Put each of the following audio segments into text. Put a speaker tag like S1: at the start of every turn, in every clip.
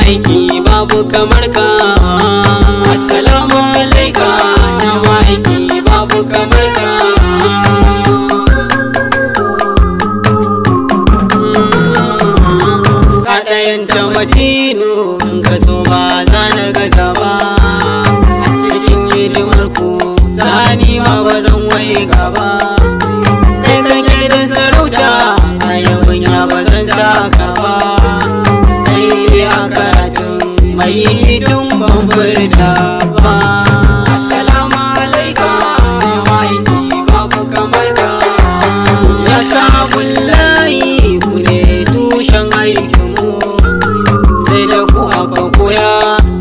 S1: ma'aiki babu kamar ka. Assalamu alaika ya ma'aiki babu kamar ka. Kaɗayanta matinu ka so ba za na gaza ba. A cikin hidimar ku sani ma ba zan waiga ba. Kai kake da sarauta a yawan ya ba zan taka ba. Kai ne a karatun mai tun ban furta ba. Assalamu alaika ya ma'aiki babu kamar ka. Ya sabon layi ku ne tushen aikinmu, sai da ku aka koya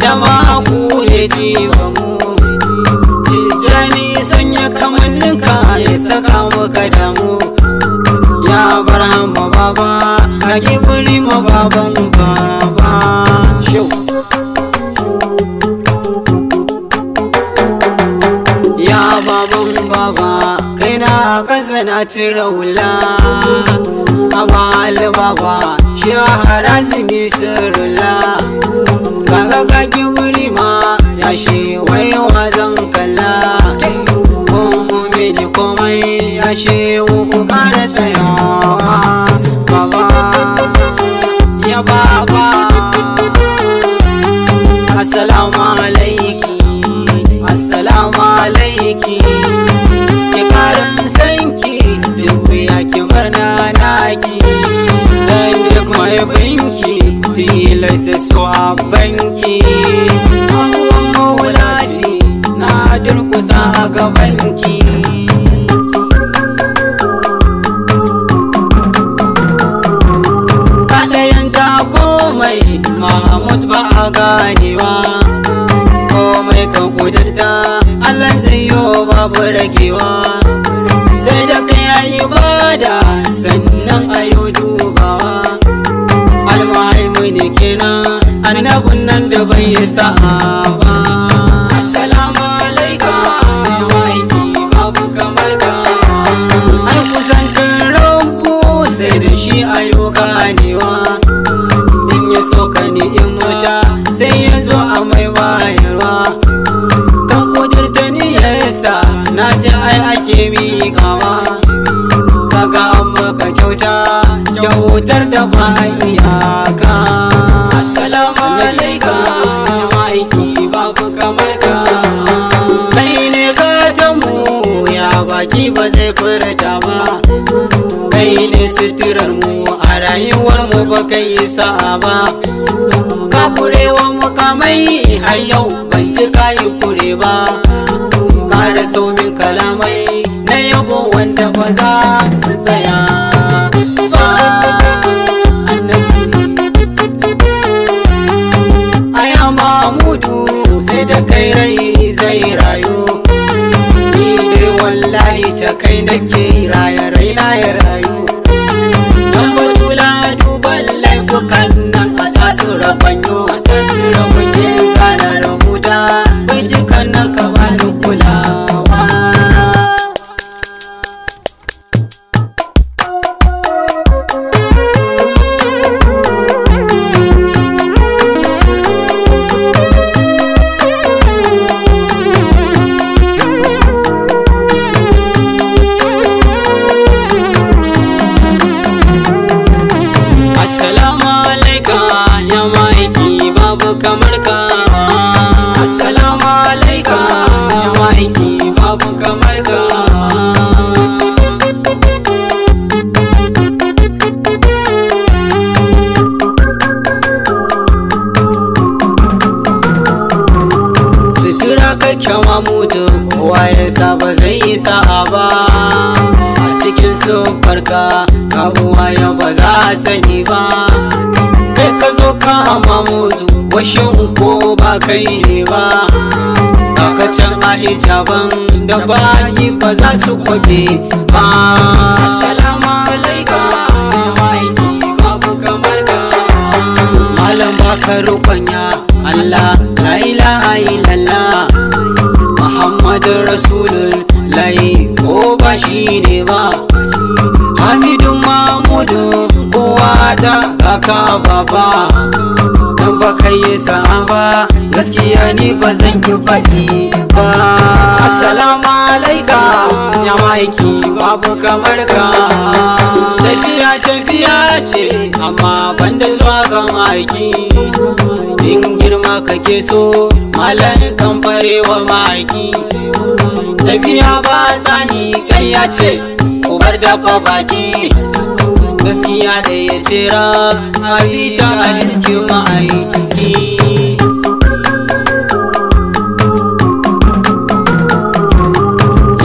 S1: da ma ku ne ciwonmu. Tijjani sanya kamanninka ya saka maka damu. Ya barhama baba ka gibiri ma baban baba. Ya baban baba kai na kasa na cire hula. Abal baba shi harazimi sirrula. Kaga ka gibiri ma ya shi waiwa zan kalla. Komai da komai ya shi ku kara tsayawa. Baba ya baba assalamu alaiki, assalamu alaiki. Ki karin sanki duk ya ki barna naki. Dan duk mai binki tilasta su a banki. Abuwan maulati na durkusa a gabanki. Kaɗayanta komai Mahmud ba a ganewa. Komai kan kudurta Allah zai yi babu ragewa. Sai da kai ayi bada sannan ayo dubawa. Almuhaimini kenan annabun nan da bai yi sa'a ba. Assalamu alaika ya ma'aiki babu kamar ka. An kusantar rabu sai da shi ayo ganewa. In ya soka ni in wuta sai ya zo a mai bayarwa. Kan kudurta ni yasa na ji ai ake miƙawa. Kaga an maka kyautar da ba iyaka. Assalamu alaika ya ma'aiki babu kamar ka. Kai ne gatanmu ya baki ba zai furta ba. Kai ne suturar mu a rayuwar mu ba kai sa'a ba. Ka kurewa mukamai har yau ban ji kayi kure ba. Ka raso min kalamai na yabo wanda ba za su tsaya ba. Aya Mahmudu sai da kai rai zai rayu. Ni dai wallahi ta kai nake raye raina ya rayu. Dan batula duban laifukan nan a sasu rabanyo. A sasu rabanyo sana rabuta bijikan nan ka bani kulawa. Assalamu alaika ya ma'aiki babu kamar ka. Assalamu alaika ya ma'aiki babu kamar ka. Sutura kake Mahmudu kowa ya saba zai yi sa'a ba. A cikin sufarka abuwa ya ba za a sani ba. Kai ka zo ka Mahmudu washin ko ba kai ne ba. Kaka can a hijaban da bayi ba za su kwabe ba. Assalamu alaika ya ma'aiki babu kamar ka. Malam baka rukwanya Allah la ilaha illallah. Muhammadun Rasulullahi ko ba shi ne ba. Hamidun Mahmudu kowa da kaka baba. Dan baka kai ya saba, gaskiya ni ba zan ki faɗi ba. Assalamu alaika ya maiki babu kamar ka. Tafiya tafiya ce amma banda zuwa ga maiki. In girma kake so malam zan farewa maiki. Tafiya ba tsani ƙarya ce ku bar dafa baki. Gaskiya da ya cera a fita a riski ma'aiki.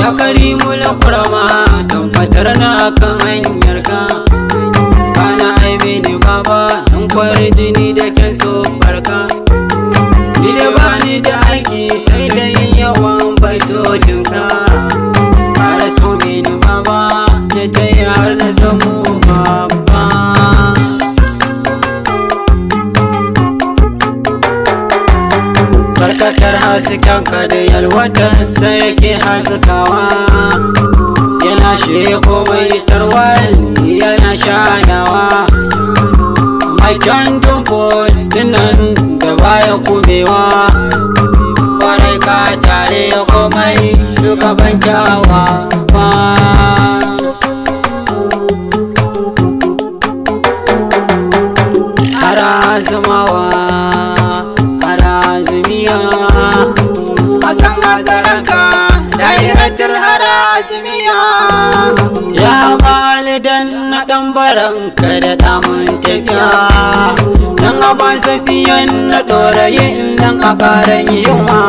S1: Ya karimu lakurama tabbatar na kan hanyar ka. Kana aibe ni baba in kwari jini da kyan so barka. Ni da bani da aiki sai da yin yawan baitotinka. Kara so ni baba yadda har na zamo babba. Sarkakar haskenka da yalwatarsa yake haskawa. Yana sheko mai tarwal yana shanawa. Mai kyan dufo dinan da baya kubewa. Kwarai ka tare komai shugaban kyawawa. Harazumawa harazumiya a san hazaranka dairatul harazumiya. Ya walidan na ɗan baranka da damun tafiya. Dan a ba safiyan na ɗorayin dan a ƙaran yunwa.